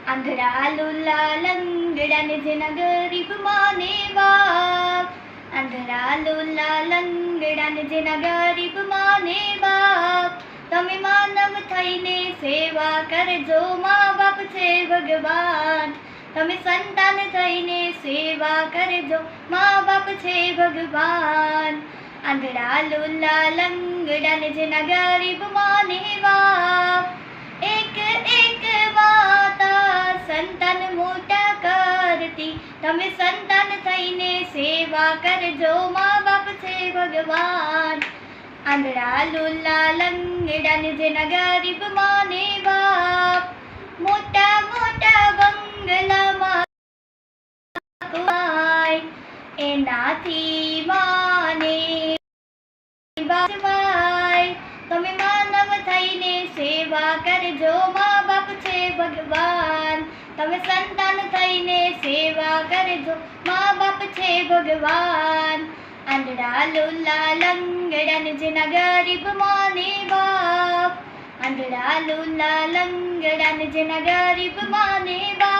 આંધળા Lula લંગડાને જેના ગરીબ માને બાપ, આંધળા લુલા લંગડાને જેના ગરીબ માને બાપ. તમે માનવ થઈને સેવા કરજો, મા બાપ છે ભગવાન. તમે સંતાન થઈને સેવા કરજો, મા બાપ છે ભગવાન. આંધળા લુલા લંગડાને જેના ગરીબ માને બાપ. એક એક માતા સંતાન મોટા કરતી, તમે સંતાન થઈને સેવા કરજો, મા બાપ છે ભગવાન. આંધળા લુલા લંગડાને જેના ગરીબ માને બાપ. મોટા મોટા બંગલામાં એનાથી માને બાજવાય. તમે માનવ થઈને સેવા કરજો, મા બાપ છે ભગવાન. તમે સંતાન થઈને સેવા કરજો, મા બાપ છે ભગવાન. આંધળા લુલા લંગડાને જેના ગરીબ માને બાપ. આંધળા લુલા લંગડાને જેના ગરીબ માને બાપ.